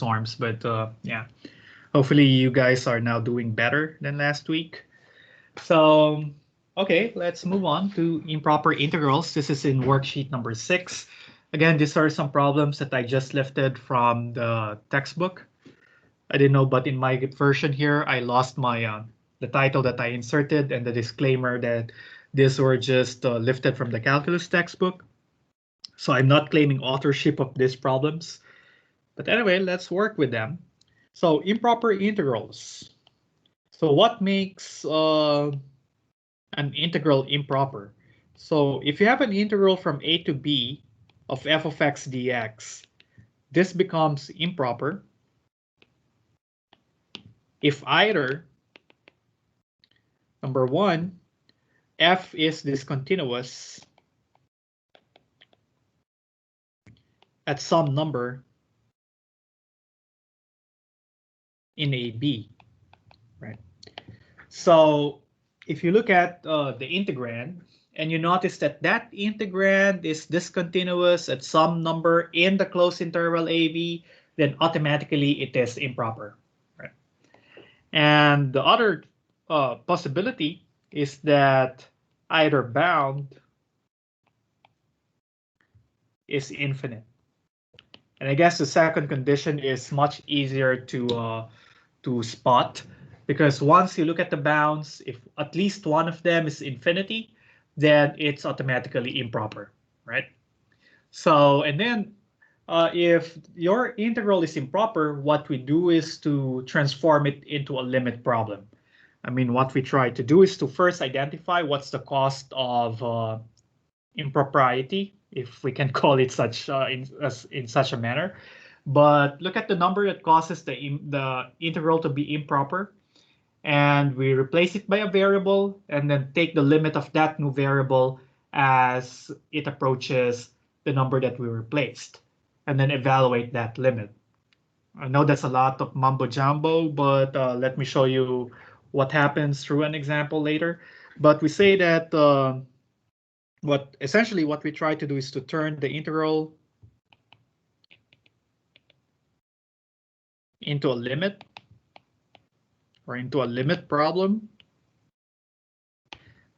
storms, but yeah, hopefully you guys are now doing better than last week. So, okay, let's move on to improper integrals. This is in worksheet number 6. Again, these are some problems that I just lifted from the textbook. I didn't know, but in my version here, I lost my the title that I inserted and the disclaimer that these were just lifted from the calculus textbook. So I'm not claiming authorship of these problems. But anyway, let's work with them. So improper integrals. So what makes an integral improper? So if you have an integral from a to b of f of x dx, this becomes improper if either, number one, f is discontinuous at some number in a b, right? So if you look at the integrand, and you notice that that integrand is discontinuous at some number in the closed interval AB, then automatically it is improper, right? And the other possibility is that either bound is infinite. And I guess the second condition is much easier to spot, because once you look at the bounds, if at least one of them is infinity, then it's automatically improper, right? So, and then if your integral is improper, what we do is to transform it into a limit problem. I mean, what we try to do is to first identify what's the cost of impropriety, if we can call it such in such a manner. But look at the number that causes the integral to be improper, and we replace it by a variable, and then take the limit of that new variable as it approaches the number that we replaced, and then evaluate that limit. I know that's a lot of mumbo jumbo, but let me show you what happens through an example later. But we say that essentially what we try to do is to turn the integral into a limit, or into a limit problem.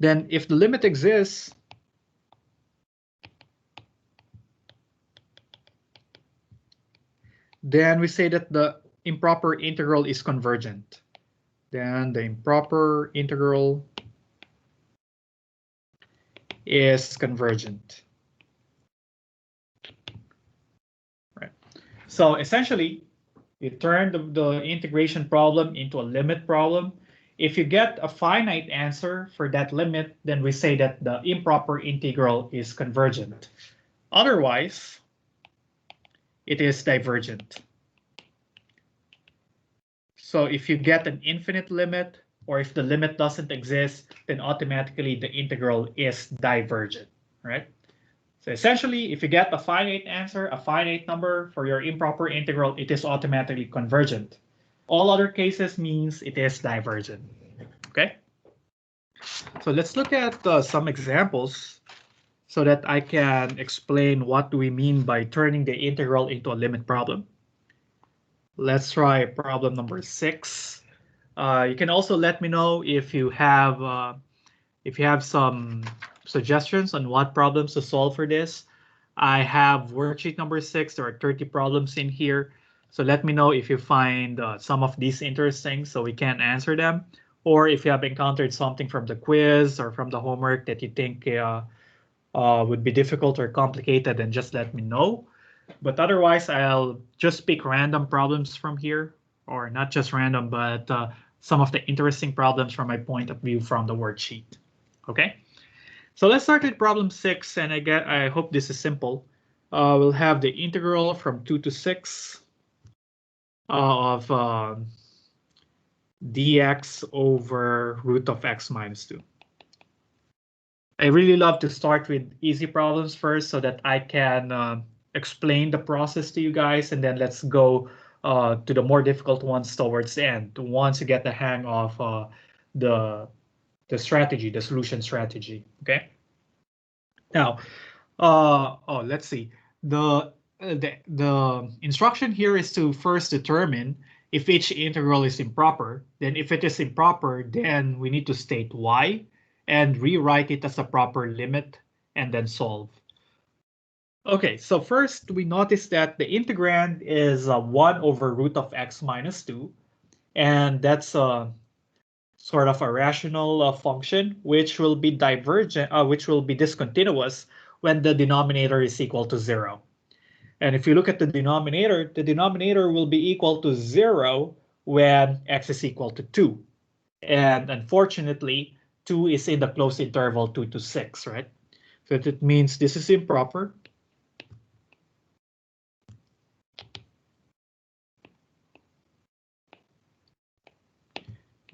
Then if the limit exists, then we say that the improper integral is convergent. Then the improper integral is convergent. Right. So essentially, you turn the integration problem into a limit problem. If you get a finite answer for that limit, then we say that the improper integral is convergent. Otherwise, it is divergent. So if you get an infinite limit, or if the limit doesn't exist, then automatically the integral is divergent, right? So essentially, if you get a finite answer, a finite number for your improper integral, it is automatically convergent. All other cases means it is divergent, okay? So let's look at some examples so that I can explain what do we mean by turning the integral into a limit problem. Let's try problem number 6. You can also let me know if you have some suggestions on what problems to solve for this. I have worksheet number 6. There are 30 problems in here. So let me know if you find some of these interesting so we can answer them. Or if you have encountered something from the quiz or from the homework that you think would be difficult or complicated, then just let me know. But otherwise, I'll just pick random problems from here, or not just random, but some of the interesting problems from my point of view from the worksheet. Okay, so let's start with problem 6, and I hope this is simple. We'll have the integral from 2 to 6 of dx over root of x minus 2. I really love to start with easy problems first so that I can explain the process to you guys, and then let's go to the more difficult ones towards the end, once you get the hang of the strategy, the solution strategy. Okay. Now, let's see. the instruction here is to first determine if each integral is improper. Then if it is improper, then we need to state why and rewrite it as a proper limit and then solve. Okay, so first we notice that the integrand is 1 over root of x minus 2. And that's sort of a rational function which will be divergent, which will be discontinuous when the denominator is equal to 0. And if you look at the denominator will be equal to 0 when x is equal to 2. And unfortunately, 2 is in the closed interval 2 to 6, right? So that means this is improper.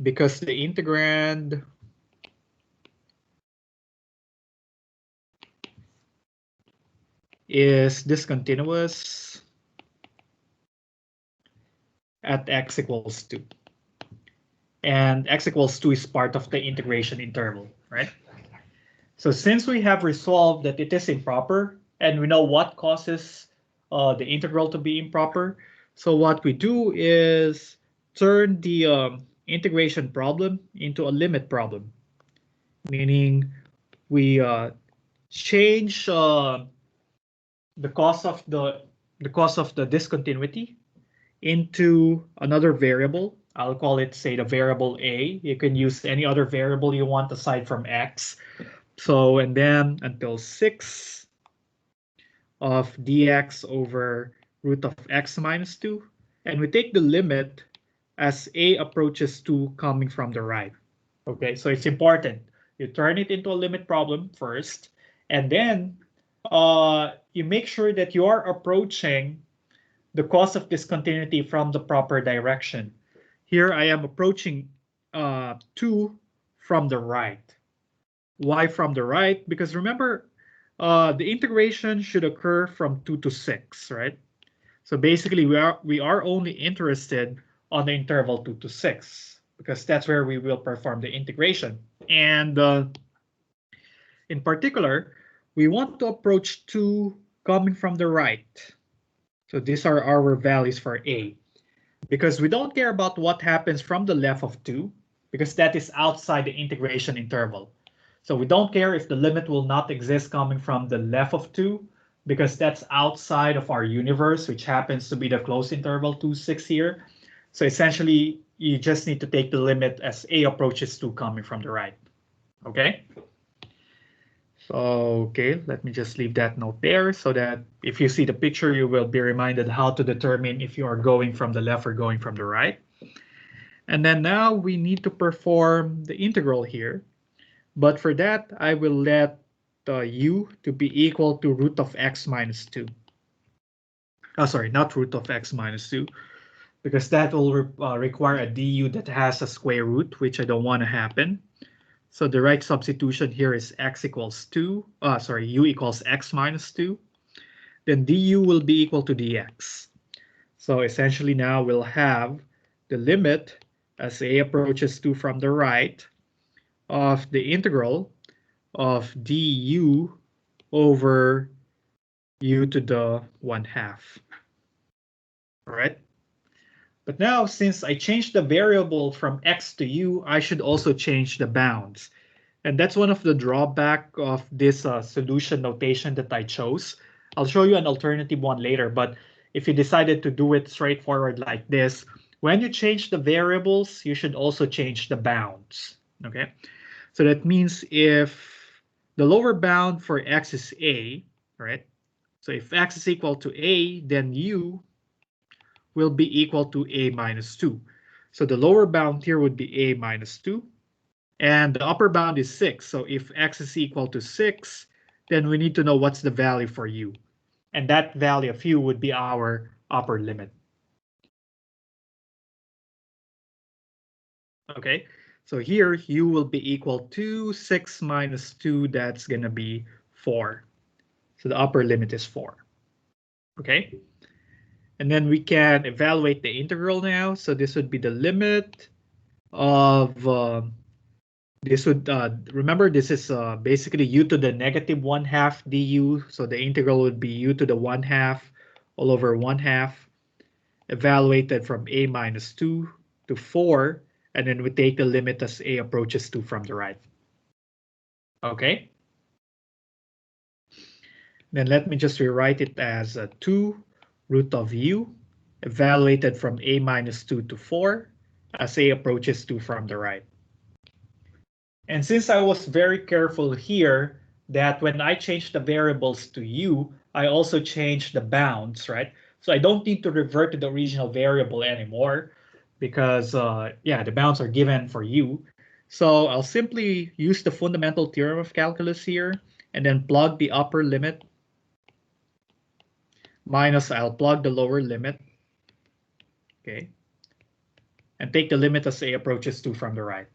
Because the integrand is discontinuous at x equals 2. And x equals 2 is part of the integration interval, right? So since we have resolved that it is improper, and we know what causes the integral to be improper, so what we do is turn the integration problem into a limit problem, meaning we change the cause of the discontinuity into another variable. I'll call it, say, the variable a. You can use any other variable you want aside from x. So, and then until 6 of dx over root of x minus 2. And we take the limit as a approaches 2 coming from the right. Okay, so it's important. You turn it into a limit problem first, and then you make sure that you are approaching the cause of discontinuity from the proper direction. Here I am approaching 2 from the right. Why from the right? Because remember, the integration should occur from 2 to 6, right? So basically, we are only interested on the interval 2 to 6 because that's where we will perform the integration. And in particular, we want to approach 2 coming from the right. So these are our values for a. Because we don't care about what happens from the left of 2, because that is outside the integration interval. So we don't care if the limit will not exist coming from the left of 2, because that's outside of our universe, which happens to be the closed interval 2, 6 here. So essentially, you just need to take the limit as a approaches 2 coming from the right. Okay? So, okay, let me just leave that note there so that if you see the picture, you will be reminded how to determine if you are going from the left or going from the right. And then now we need to perform the integral here. But for that, I will let u to be equal to root of x minus 2. Oh, sorry, not root of x minus 2, because that will require a du that has a square root, which I don't want to happen. So the right substitution here is x equals 2. U equals x minus 2. Then du will be equal to dx. So essentially now we'll have the limit as a approaches 2 from the right of the integral of du over u to the 1/2. All right. But now, since I changed the variable from x to u, I should also change the bounds. And that's one of the drawback of this solution notation that I chose. I'll show you an alternative one later, but if you decided to do it straightforward like this, when you change the variables, you should also change the bounds. Okay, so that means if the lower bound for x is a, right? So if x is equal to a, then u will be equal to a minus 2. So the lower bound here would be a minus 2. And the upper bound is 6. So if x is equal to 6, then we need to know what's the value for u. And that value of u would be our upper limit. Okay, so here u will be equal to 6 minus 2. That's going to be 4. So the upper limit is 4. Okay. And then we can evaluate the integral now. So this would be the limit of, remember this is basically u to the negative 1/2 du. So the integral would be u to the 1/2 all over 1/2, evaluated from a minus 2 to 4, and then we take the limit as a approaches 2 from the right. Okay? Then let me just rewrite it as 2 root of u, evaluated from a minus 2 to 4, as a approaches 2 from the right. And since I was very careful here that when I change the variables to u, I also change the bounds, right? So I don't need to revert to the original variable anymore because, yeah, the bounds are given for u. So I'll simply use the fundamental theorem of calculus here and then plug the upper limit minus I'll plug the lower limit, okay, and take the limit as a approaches 2 from the right.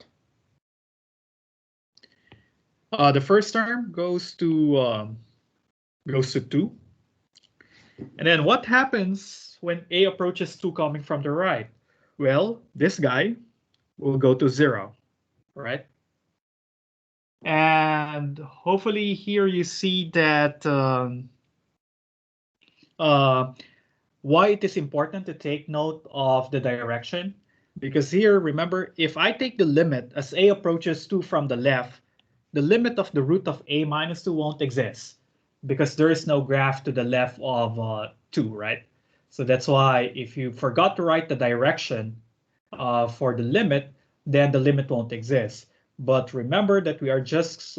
The first term goes to 2. And then what happens when a approaches 2 coming from the right? Well, this guy will go to 0, right? And hopefully here you see that why it is important to take note of the direction. Because here, remember, if I take the limit as a approaches 2 from the left, the limit of the root of a minus 2 won't exist because there is no graph to the left of 2, right? So that's why if you forgot to write the direction for the limit, then the limit won't exist. But remember that we are just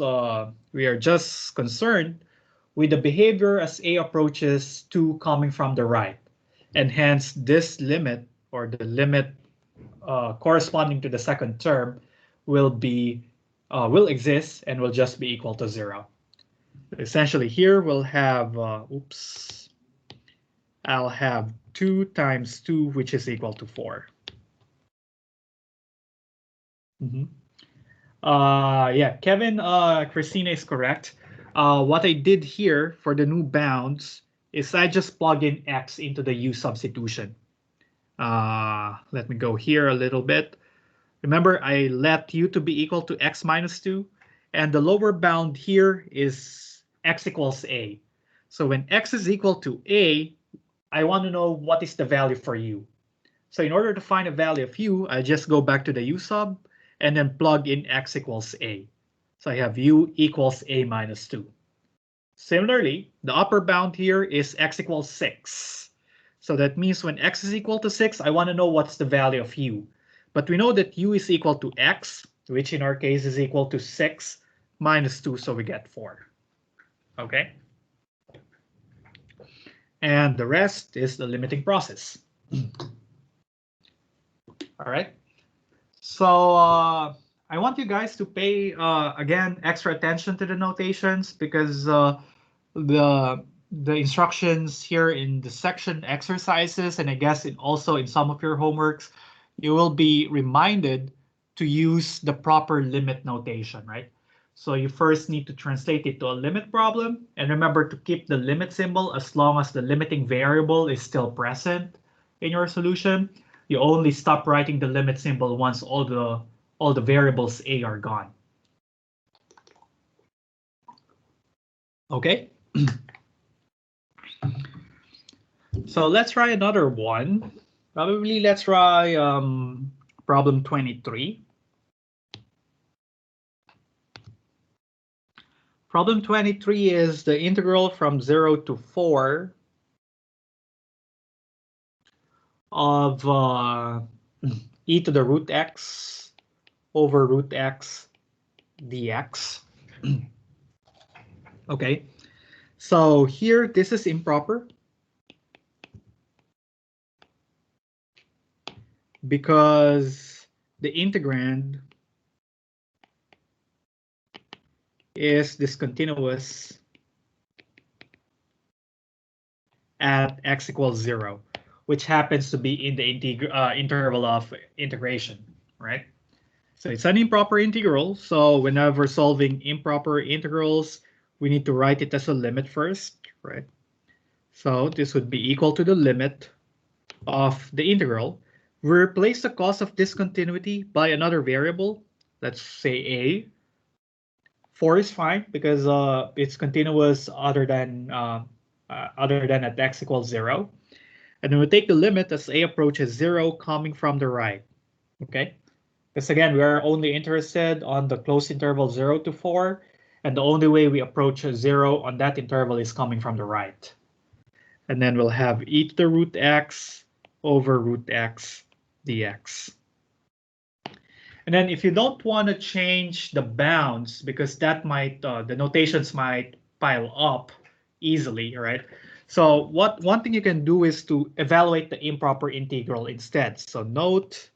concerned with the behavior as a approaches 2 coming from the right. And hence this limit, or the limit corresponding to the second term, will exist and will just be equal to 0. Essentially here we'll have, I'll have 2 times 2, which is equal to 4. Yeah, Kevin, Christina is correct. What I did here for the new bounds is I just plug in x into the u substitution. Let me go here a little bit. Remember, I let u to be equal to x minus 2, and the lower bound here is x equals a. So when x is equal to a, I want to know what is the value for u. So in order to find a value of u, I just go back to the u sub and then plug in x equals a. So I have u equals a minus 2. Similarly, the upper bound here is x equals 6. So that means when x is equal to 6, I want to know what's the value of u. But we know that u is equal to x, which in our case is equal to 6 minus 2, so we get 4. Okay? And the rest is the limiting process. All right? So I want you guys to pay, again, extra attention to the notations because the instructions here in the section exercises, and I guess also in some of your homeworks, you will be reminded to use the proper limit notation, right? So you first need to translate it to a limit problem, and remember to keep the limit symbol as long as the limiting variable is still present in your solution. You only stop writing the limit symbol once all the variables a are gone. Okay. So let's try another one. Probably let's try problem 23. Problem 23 is the integral from 0 to 4 of e to the root x over root x dx. Okay, so here this is improper because the integrand is discontinuous at x equals 0, which happens to be in the interval of integration, right? So it's an improper integral. So whenever solving improper integrals, we need to write it as a limit first, right? So this would be equal to the limit of the integral. We replace the cause of discontinuity by another variable. Let's say a. 4 is fine because it's continuous other than other than at x equals 0. And then we take the limit as a approaches 0 coming from the right. Okay? Because again, we are only interested on the closed interval 0 to 4. And the only way we approach 0 on that interval is coming from the right. And then we'll have e to the root x over root x dx. And then if you don't want to change the bounds, because that might, the notations might pile up easily, right? So one thing you can do is to evaluate the improper integral instead. So note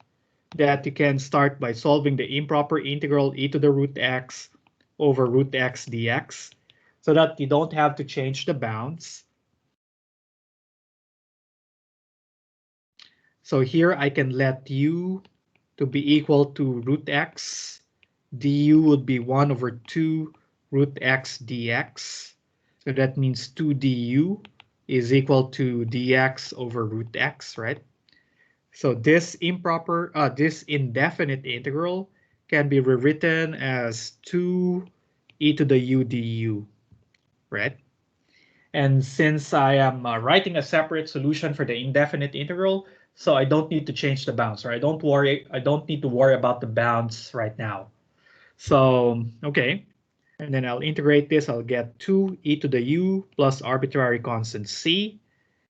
that you can start by solving the improper integral e to the root x over root x dx, so that you don't have to change the bounds. So here I can let u to be equal to root x. Du would be 1 over 2 root x dx. So that means 2 du is equal to dx over root x, right? So this indefinite integral can be rewritten as 2 e to the u du, right? And since I am writing a separate solution for the indefinite integral, so I don't need to change the bounds, or I don't need to worry about the bounds right now. So, okay. And then I'll integrate this. I'll get 2 e to the u plus arbitrary constant c.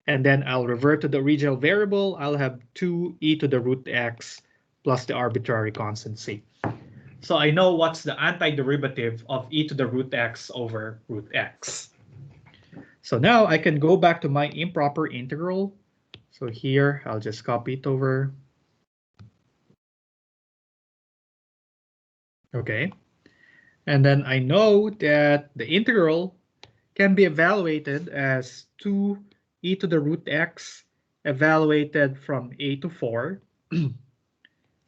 And then I'll revert to the original variable. I'll have 2 e to the root x plus the arbitrary constant c. So I know what's the antiderivative of e to the root x over root x. So now I can go back to my improper integral. So here, I'll just copy it over. Okay. And then I know that the integral can be evaluated as 2 e to the root x evaluated from a to 4.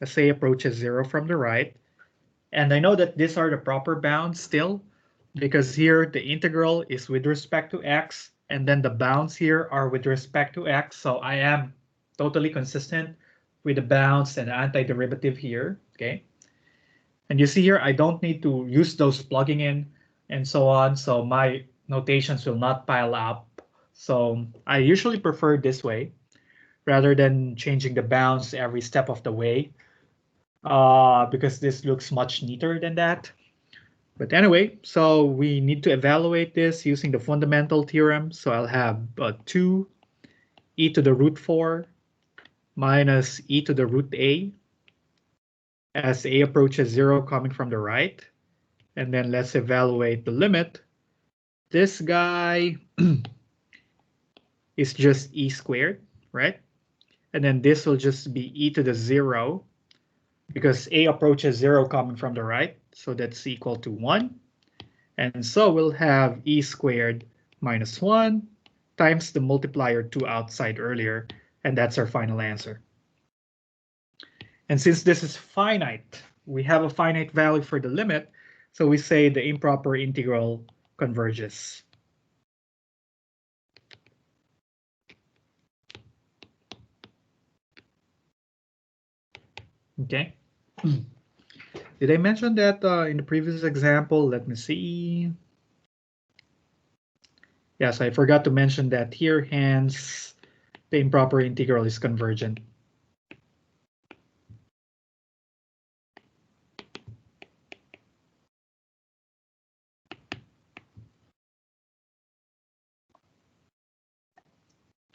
As a approaches 0 from the right. And I know that these are the proper bounds still, because here the integral is with respect to x, and then the bounds here are with respect to x. So I am totally consistent with the bounds and the antiderivative here. Okay. And you see here, I don't need to use those plugging in and so on. So my notations will not pile up. So I usually prefer this way rather than changing the bounds every step of the way, because this looks much neater than that. But anyway, so we need to evaluate this using the fundamental theorem. So I'll have 2 e to the root 4 minus e to the root a as a approaches 0 coming from the right. And then let's evaluate the limit. This guy is just e squared, right? And then this will just be e to the 0 because a approaches 0 coming from the right. So that's equal to 1. And so we'll have e squared minus 1 times the multiplier 2 outside earlier. And that's our final answer. And since this is finite, we have a finite value for the limit. So we say the improper integral converges. Okay. Did I mention that in the previous example? Let me see. Yes, I forgot to mention that here, hence the improper integral is convergent.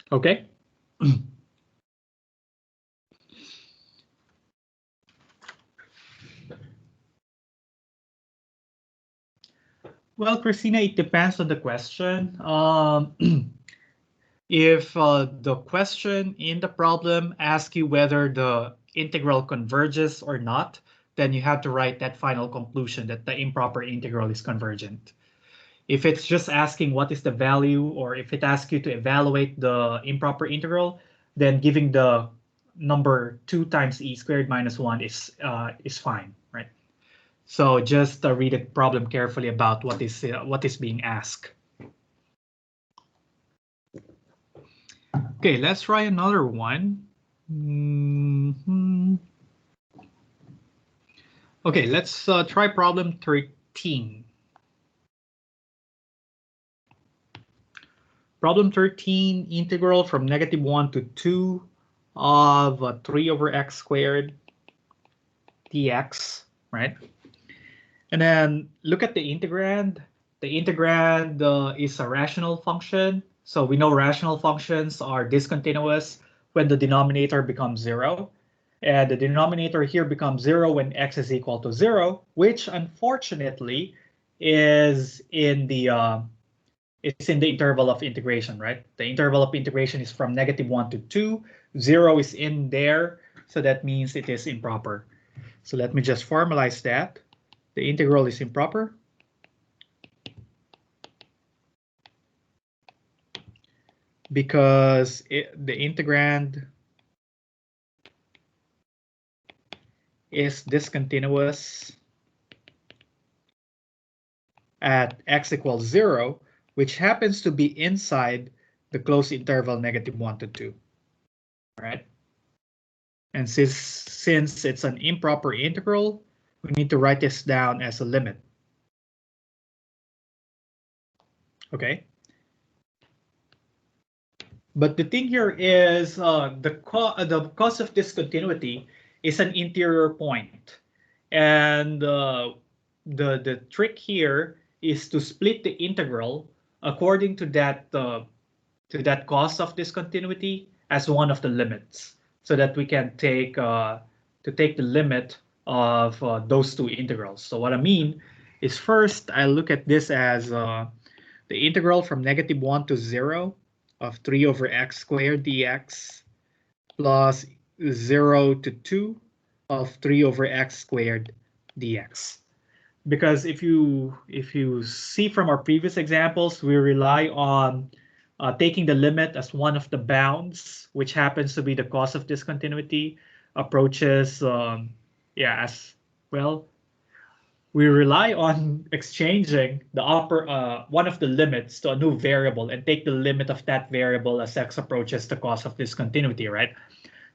Okay. Well, Christina, it depends on the question. If the question in the problem asks you whether the integral converges or not, then you have to write that final conclusion that the improper integral is convergent. If it's just asking what is the value, or if it asks you to evaluate the improper integral, then giving the number 2 times e squared minus 1 is fine, right? So just read the problem carefully about what is being asked. Okay, let's try another one. Okay, let's try problem 13. Problem 13, integral from -1 to 2 of 3 over x squared dx, right? And then look at the integrand. The integrand is a rational function. So we know rational functions are discontinuous when the denominator becomes 0. And the denominator here becomes 0 when x is equal to 0, which unfortunately is in the interval of integration, right? The interval of integration is from -1 to 2. 0 is in there, so that means it is improper. So let me just formalize that. The integral is improper because the integrand is discontinuous at x equals 0, which happens to be inside the closed interval -1 to 2, right? And since it's an improper integral, we need to write this down as a limit. Okay. But the thing here is the cause of discontinuity is an interior point. And the trick here is to split the integral according to that cause of discontinuity as one of the limits, so that we can take the limit of those two integrals. So what I mean is, first I look at this as the integral from -1 to 0 of 3 over x squared dx plus 0 to 2 of 3 over x squared dx. Because if you see from our previous examples, we rely on taking the limit as one of the bounds, which happens to be the cause of discontinuity, approaches, as well. We rely on exchanging the one of the limits to a new variable and take the limit of that variable as x approaches the cause of discontinuity, right?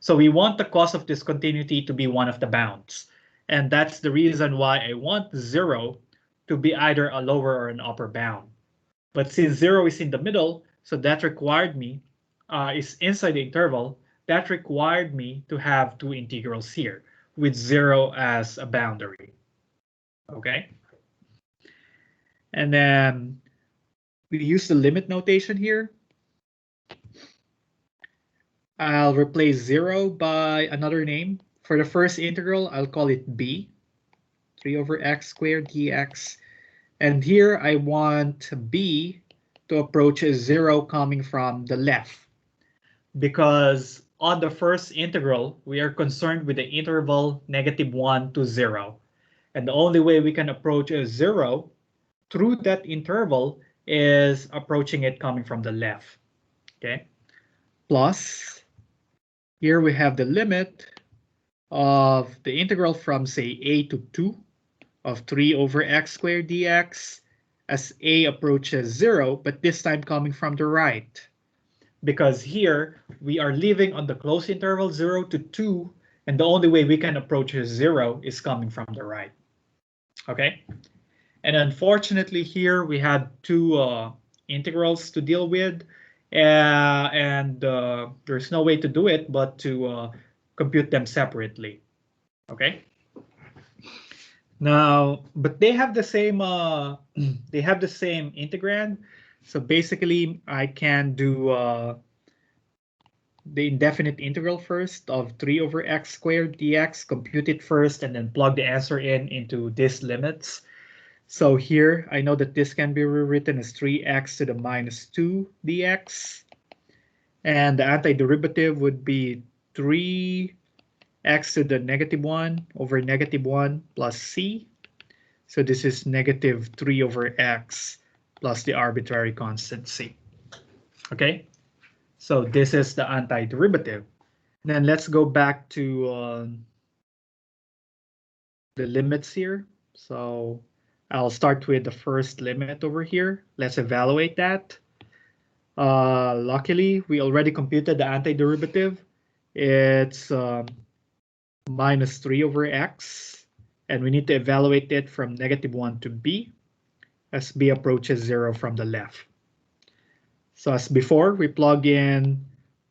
So we want the cause of discontinuity to be one of the bounds. And that's the reason why I want 0 to be either a lower or an upper bound. But since 0 is in the middle, so that required me, is inside the interval, that required me to have two integrals here with 0 as a boundary. Okay. And then we use the limit notation here. I'll replace 0 by another name. For the first integral, I'll call it b, 3 over x squared dx. And here I want b to approach 0 coming from the left. Because on the first integral, we are concerned with the interval -1 to 0. And the only way we can approach 0 through that interval is approaching it coming from the left. Okay. Plus, here we have the limit of the integral from, say, a to 2 of 3 over x squared dx as a approaches 0, but this time coming from the right. Because here we are living on the closed interval 0 to 2, and the only way we can approach 0 is coming from the right. Okay. And unfortunately here we had two integrals to deal with, and there's no way to do it but to compute them separately. Okay. Now, but they have the same integrand. So basically I can do the indefinite integral first of 3 over x squared dx, compute it first, and then plug the answer into these limits. So here I know that this can be rewritten as 3x to the -2 dx. And the antiderivative would be 3x to the -1 over -1 plus c. So this is -3 over x plus the arbitrary constant c. Okay, so this is the antiderivative. Then let's go back to the limits here. So I'll start with the first limit over here. Let's evaluate that. Luckily, we already computed the antiderivative. It's -3 over x, and we need to evaluate it from -1 to b as b approaches 0 from the left. So as before, we plug in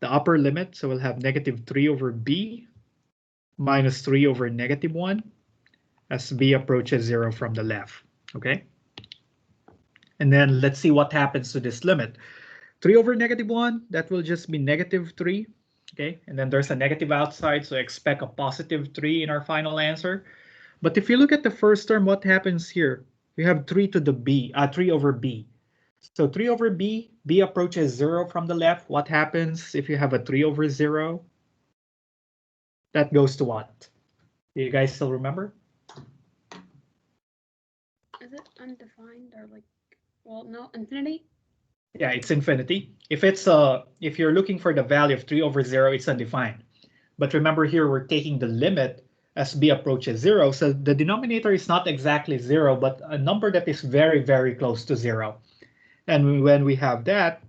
the upper limit. So we'll have -3 over b minus 3 over -1 as b approaches 0 from the left. Okay. And then let's see what happens to this limit. 3 over -1, that will just be -3. Okay. And then there's a negative outside, so expect a +3 in our final answer. But if you look at the first term, what happens here? We have 3 to the b, 3 over b. So 3 over b, b approaches 0 from the left. What happens if you have a 3 over 0? That goes to what? Do you guys still remember? Is it undefined or like, well, no, infinity? Yeah, it's infinity. If you're looking for the value of 3 over 0, it's undefined. But remember here, we're taking the limit as b approaches 0. So the denominator is not exactly 0, but a number that is very, very close to 0. And when we have that,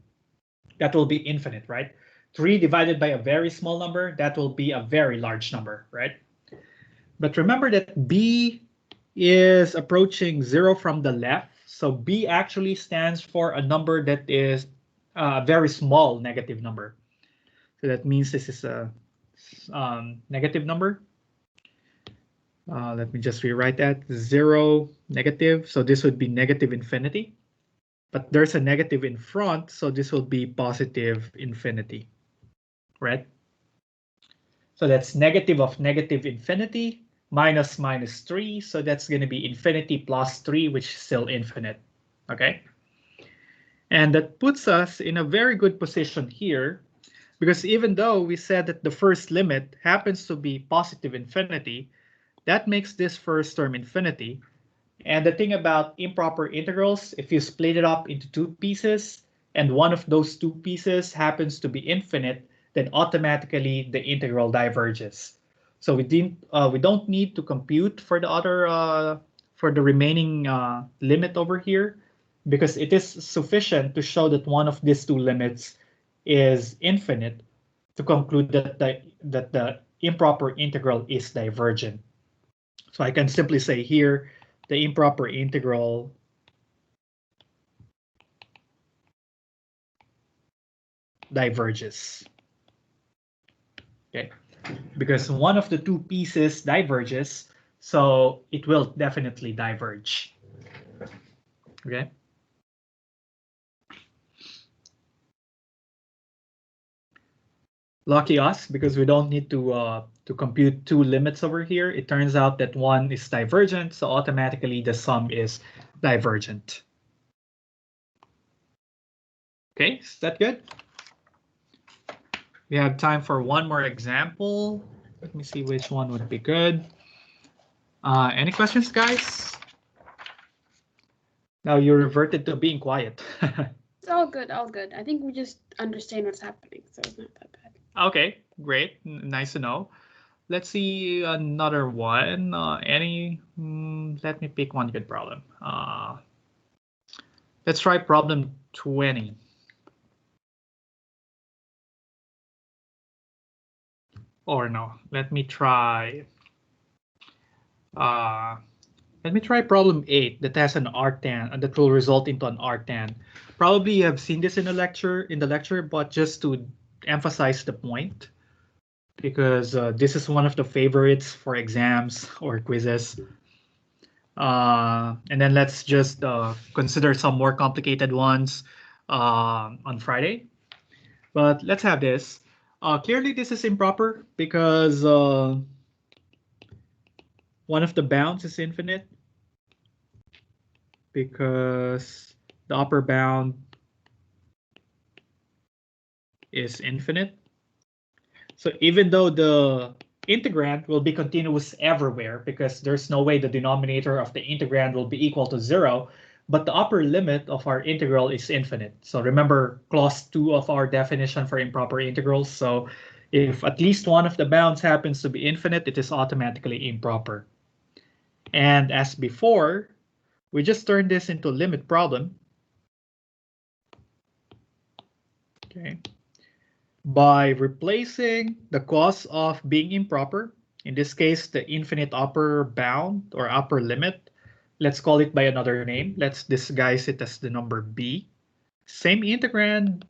that will be infinite, right? 3 divided by a very small number, that will be a very large number, right? But remember that b is approaching 0 from the left. So b actually stands for a number that is a very small negative number. So that means this is a negative number. Let me just rewrite that. 0, negative. So this would be negative infinity. But there's a negative in front, so this will be positive infinity, right? So that's negative of negative infinity minus minus 3. So that's going to be infinity plus 3, which is still infinite, okay? And that puts us in a very good position here, because even though we said that the first limit happens to be positive infinity, that makes this first term infinity. And the thing about improper integrals, if you split it up into 2 pieces, and one of those 2 pieces happens to be infinite, then automatically the integral diverges. So we don't need to compute for the other for the remaining limit over here, because it is sufficient to show that one of these 2 limits is infinite to conclude that the improper integral is divergent. So I can simply say here, the improper integral diverges. Okay, because one of the 2 pieces diverges, so it will definitely diverge. Okay. Lucky us, because we don't need to compute 2 limits over here. It turns out that one is divergent, so automatically the sum is divergent. Okay, is that good? We have time for one more example. Let me see which one would be good. Any questions, guys? Now you reverted to being quiet. It's all good, all good. I think we just understand what's happening, so it's not that bad. Okay, great. Nice to know. Let's see another one. Let me pick one good problem. Let's try problem 20. Or no, let me try problem 8 that has an arctan and that will result into an arctan. Probably you have seen this in the lecture, but just to emphasize the point, because this is one of the favorites for exams or quizzes. And then let's just consider some more complicated ones on Friday. But let's have this. Clearly, this is improper because one of the bounds is infinite, because the upper bound is infinite. So even though the integrand will be continuous everywhere, because there's no way the denominator of the integrand will be equal to 0, but the upper limit of our integral is infinite. So remember clause 2 of our definition for improper integrals. So if at least one of the bounds happens to be infinite, it is automatically improper. And as before, we just turn this into a limit problem. Okay. By replacing the cause of being improper, in this case, the infinite upper bound or upper limit, let's call it by another name. Let's disguise it as the number b. Same integrand,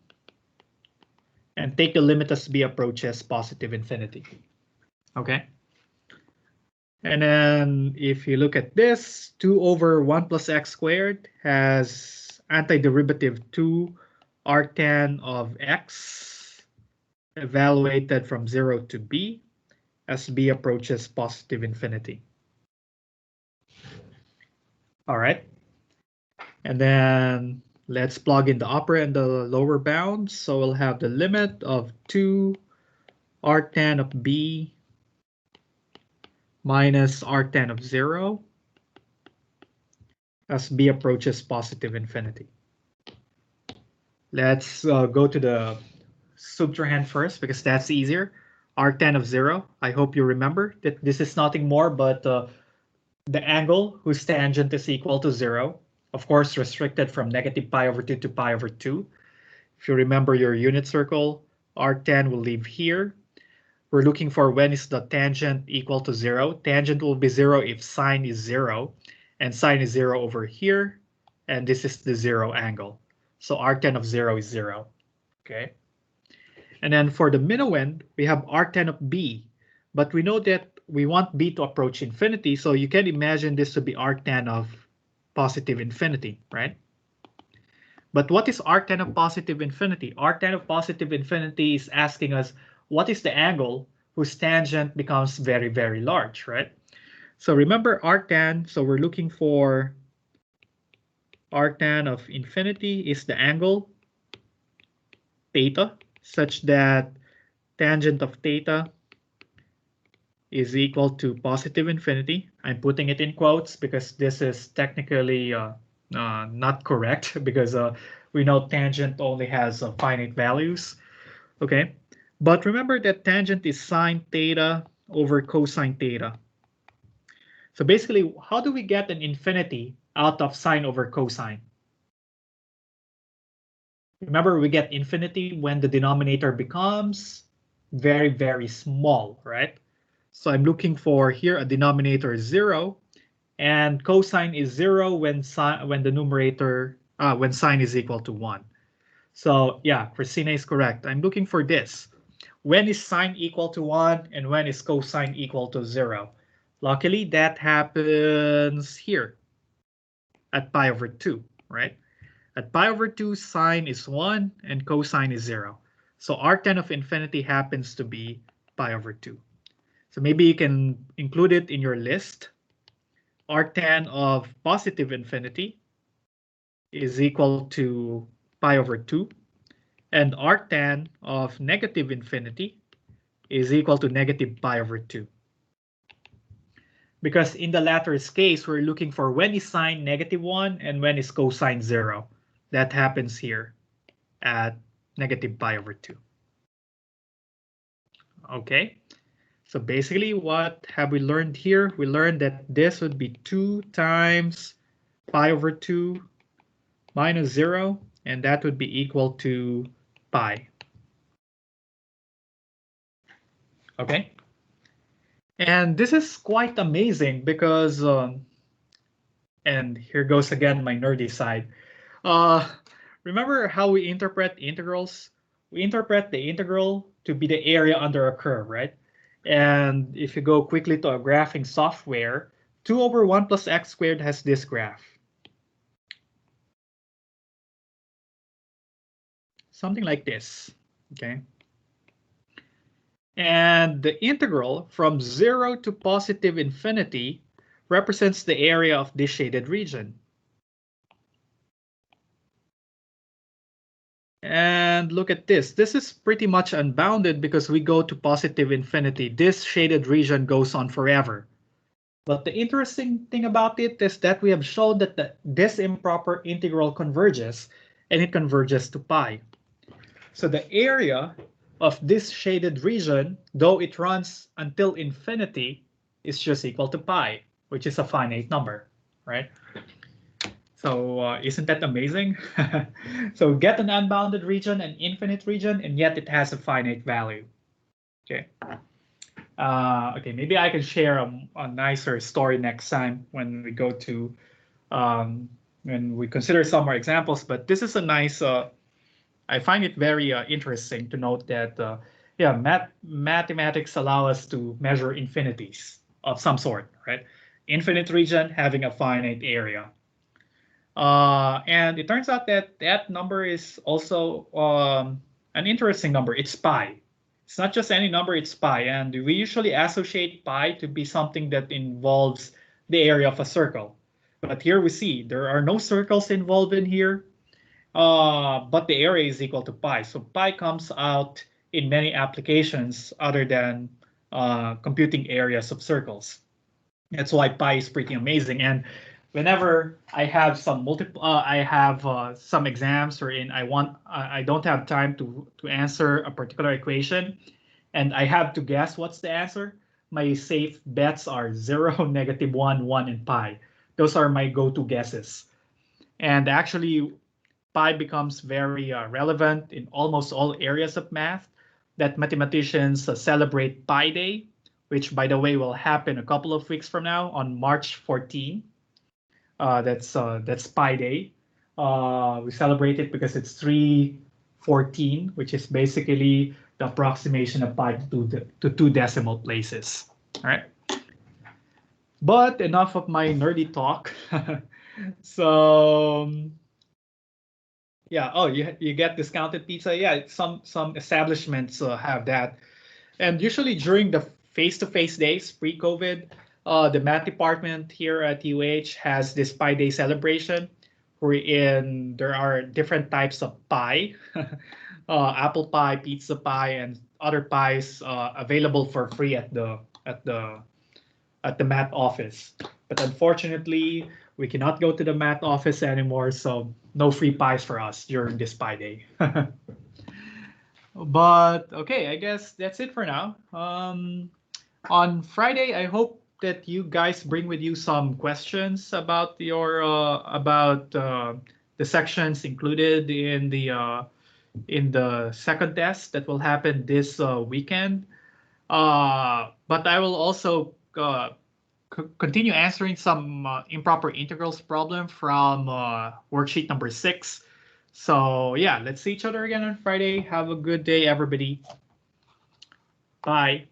and take the limit as b approaches positive infinity. Okay. And then if you look at this, 2 over 1 plus x squared has antiderivative 2 arctan of x evaluated from 0 to b as b approaches positive infinity. All right. And then let's plug in the upper and the lower bounds. So we'll have the limit of 2 arctan of b minus arctan of 0 as b approaches positive infinity. Let's go to the subtrahend first because that's easier. Arctan of 0. I hope you remember that this is nothing more but the angle whose tangent is equal to 0. Of course, restricted from negative pi over 2 to pi over 2. If you remember your unit circle, arctan will leave here. We're looking for when is the tangent equal to 0. Tangent will be 0 if sine is 0, and sine is 0 over here, and this is the 0 angle. So arctan of 0 is 0. Okay. And then for the minuend, we have arctan of b, but we know that we want b to approach infinity, so you can imagine this to be arctan of positive infinity, right? But what is arctan of positive infinity? Arctan of positive infinity is asking us what is the angle whose tangent becomes very, very large, right? So remember arctan, so we're looking for arctan of infinity is the angle theta such that tangent of theta is equal to positive infinity. I'm putting it in quotes because this is technically not correct because we know tangent only has finite values. Okay, but remember that tangent is sine theta over cosine theta. So basically, how do we get an infinity out of sine over cosine? Remember, we get infinity when the denominator becomes very, very small, right? So I'm looking for here a denominator is 0, and cosine is 0 when the numerator when sine is equal to 1. So yeah, Christina is correct. I'm looking for this. When is sine equal to 1 and when is cosine equal to 0? Luckily, that happens here at pi over 2, right? At pi over 2, sine is 1 and cosine is 0. So arctan of infinity happens to be pi over 2. So maybe you can include it in your list. Arctan of positive infinity is equal to pi over 2. And arctan of negative infinity is equal to negative pi over 2. Because in the latter's case, we're looking for when is sine negative 1 and when is cosine 0. That happens here at negative pi over 2. Okay, so basically what have we learned here? We learned that this would be 2 times pi over 2 minus 0, and that would be equal to pi. Okay. And this is quite amazing because, and here goes again my nerdy side. Remember how we interpret integrals? We interpret the integral to be the area under a curve, right? And if you go quickly to a graphing software, 2 over 1 plus x squared has this graph. Something like this, okay? And the integral from 0 to positive infinity represents the area of this shaded region. And look at this. This is pretty much unbounded because we go to positive infinity. This shaded region goes on forever. But the interesting thing about it is that we have shown that this improper integral converges, and it converges to pi. So the area of this shaded region, though it runs until infinity, is just equal to pi, which is a finite number, right? So isn't that amazing? So get an unbounded region, an infinite region, and yet it has a finite value. Okay. Okay, maybe I can share a nicer story next time when we go to when we consider some more examples. But this is a nice I find it very interesting to note that yeah, mathematics allow us to measure infinities of some sort, right? Infinite region having a finite area. And it turns out that that number is also an interesting number. It's pi. It's not just any number, it's pi. And we usually associate pi to be something that involves the area of a circle. But here we see there are no circles involved in here, but the area is equal to pi. So pi comes out in many applications other than computing areas of circles. That's why pi is pretty amazing. And whenever I have some some exams wherein I don't have time to answer a particular equation, and I have to guess what's the answer, my safe bets are 0, -1, 1, and pi. Those are my go-to guesses. And actually, pi becomes very relevant in almost all areas of math. That mathematicians celebrate Pi Day, which, by the way, will happen a couple of weeks from now on March 14. That's Pi Day. We celebrate it because it's 314, which is basically the approximation of pi to two decimal places. All right. But enough of my nerdy talk. So yeah. Oh, you get discounted pizza. Yeah, some establishments have that, and usually during the face-to-face days pre-COVID, the math department here at UH has this Pi Day celebration, wherein there are different types of pie, apple pie, pizza pie, and other pies available for free at the math office. But unfortunately, we cannot go to the math office anymore, so no free pies for us during this Pi Day. But okay, I guess that's it for now. On Friday, I hope that you guys bring with you some questions about the sections included in the second test that will happen this weekend. But I will also continue answering some improper integrals problem from worksheet number 6. So yeah, let's see each other again on Friday. Have a good day, everybody. Bye.